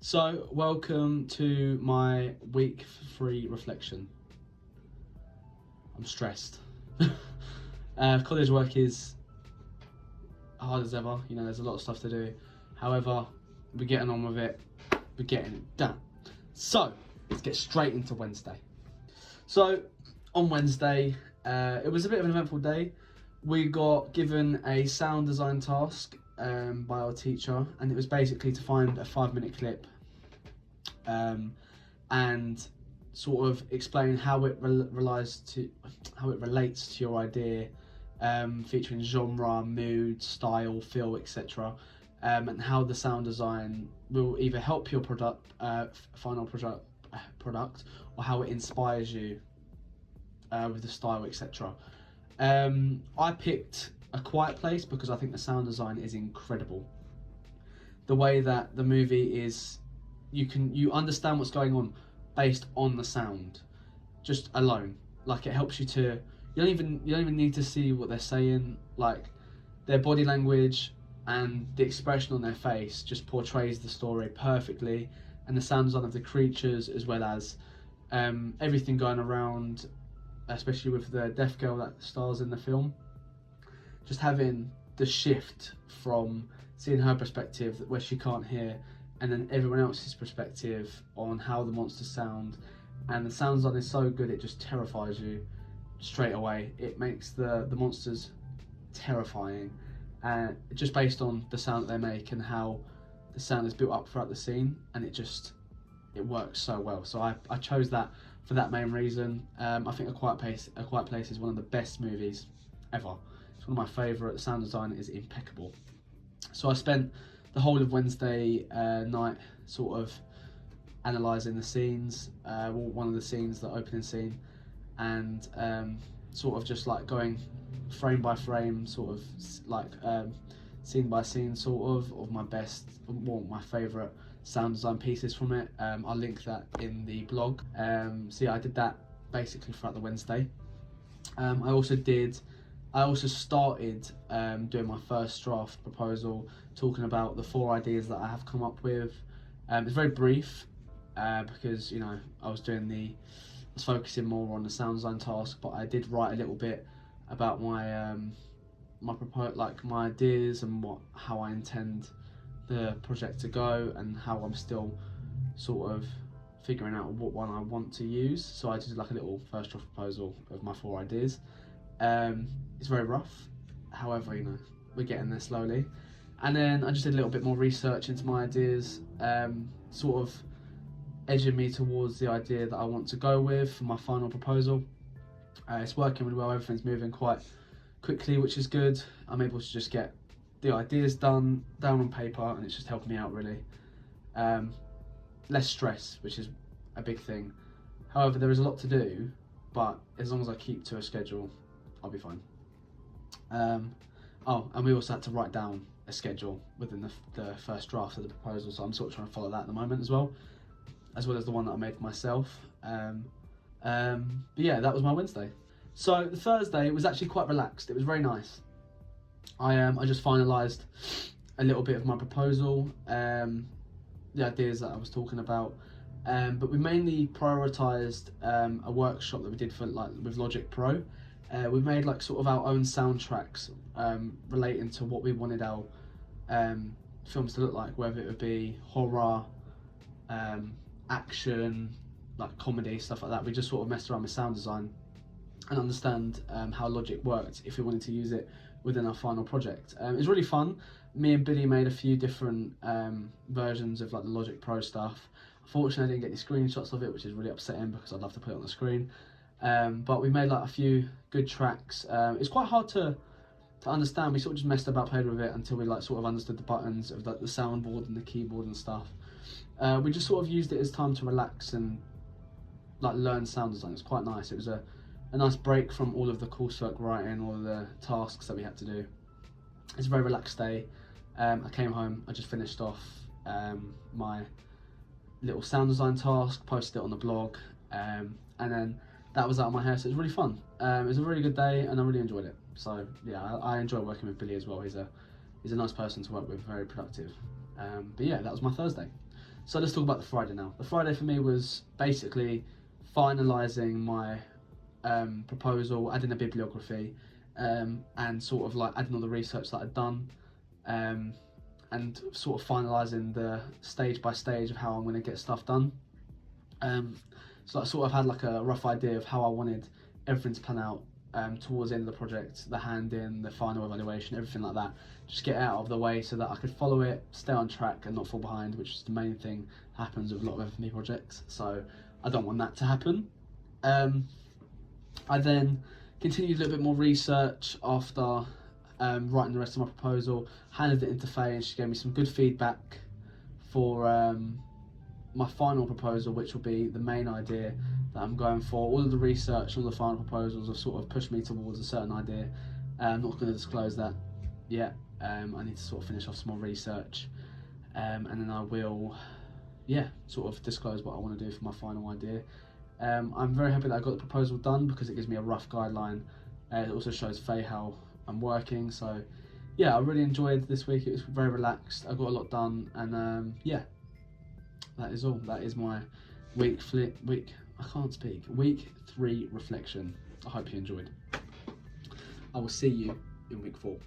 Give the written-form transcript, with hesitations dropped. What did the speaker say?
So, welcome to my week 3 reflection. I'm stressed. College work is hard as ever, there's a lot of stuff to do. However, we're getting on with it, we're getting it done. So, let's get straight into Wednesday. So, on Wednesday, it was a bit of an eventful day. We got given a sound design task by our teacher, and it was basically to find a 5-minute clip and sort of explain how it relates to your idea, featuring genre, mood, style, feel, etc., and how the sound design will either help your final product, or how it inspires you with the style, etc. I picked A Quiet Place because I think the sound design is incredible. The way that the movie is, you understand what's going on based on the sound, just alone. Like, it helps you to, you don't even need to see what they're saying. Like, their body language and the expression on their face just portrays the story perfectly, and the sound design of the creatures, as well as everything going around, especially with the deaf girl that stars in the film. Just having the shift from seeing her perspective, where she can't hear, and then everyone else's perspective on how the monsters sound. And the sound design is so good, it just terrifies you straight away. It makes the monsters terrifying, just based on the sound that they make and how the sound is built up throughout the scene, and it works so well. So I chose that for that main reason. I think A Quiet Place is one of the best movies ever. It's one of my favourite. The sound design is impeccable. So I spent the whole of Wednesday night sort of analysing the scenes, one of the scenes, the opening scene, and sort of just like going frame by frame, sort of like scene by scene, sort of my favourite sound design pieces from it. I'll link that in the blog. So yeah, I did that basically throughout the Wednesday. I also started doing my first draft proposal, talking about the 4 ideas that I have come up with. It's very brief because I was focusing more on the sound design task, but I did write a little bit about my my ideas and how I intend the project to go, and how I'm still sort of figuring out what one I want to use. So I did like a little first draft proposal of my 4 ideas. It's very rough, however, we're getting there slowly. And then I just did a little bit more research into my ideas, sort of edging me towards the idea that I want to go with for my final proposal. It's working really well, everything's moving quite quickly, which is good. I'm able to just get the ideas down on paper, and it's just helping me out really. Less stress, which is a big thing. However, there is a lot to do, but as long as I keep to a schedule, I'll be fine. And we also had to write down a schedule within the first draft of the proposal, so I'm sort of trying to follow that at the moment as well as the one that I made for myself. But yeah, that was my Wednesday. So the Thursday was actually quite relaxed. It was very nice. I just finalised a little bit of my proposal, the ideas that I was talking about, but we mainly prioritised a workshop that we did with Logic Pro. We made sort of our own soundtracks relating to what we wanted our films to look like, whether it would be horror, action, comedy, stuff like that. We just sort of messed around with sound design and understand how Logic worked if we wanted to use it within our final project. It was really fun. Me and Billy made a few different versions of the Logic Pro stuff. Unfortunately, I didn't get any screenshots of it, which is really upsetting because I'd love to put it on the screen. But we made a few good tracks. It's quite hard to understand. We sort of just messed about, played with it until we sort of understood the buttons of the soundboard and the keyboard and stuff. We just sort of used it as time to relax and learn sound design. It's quite nice. It was a nice break from all of the coursework writing, all of the tasks that we had to do. It's a very relaxed day. I came home, I just finished off my little sound design task, posted it on the blog, and then that was out of my hair, so it was really fun. It was a really good day, and I really enjoyed it. So yeah, I enjoy working with Billy as well. He's a nice person to work with, very productive. But yeah, that was my Thursday. So let's talk about the Friday now. The Friday for me was basically finalising my proposal, adding a bibliography, and sort of like adding all the research that I'd done, and sort of finalising the stage by stage of how I'm going to get stuff done. So I sort of had like a rough idea of how I wanted everything to pan out towards the end of the project, the hand-in, the final evaluation, everything like that. Just get it out of the way so that I could follow it, stay on track and not fall behind, which is the main thing that happens with a lot of FME projects. So I don't want that to happen. I then continued a little bit more research after writing the rest of my proposal, handed it into Faye and she gave me some good feedback for my final proposal, which will be the main idea that I'm going for. All of the research, all the final proposals have sort of pushed me towards a certain idea. I'm not going to disclose that yet. I need to sort of finish off some more research, and then I will, sort of disclose what I want to do for my final idea. I'm very happy that I got the proposal done because it gives me a rough guideline. It also shows Faye how I'm working. So yeah, I really enjoyed this week. It was very relaxed. I got a lot done, and that is all. That is my week 3 reflection. I hope you enjoyed. I will see you in week 4.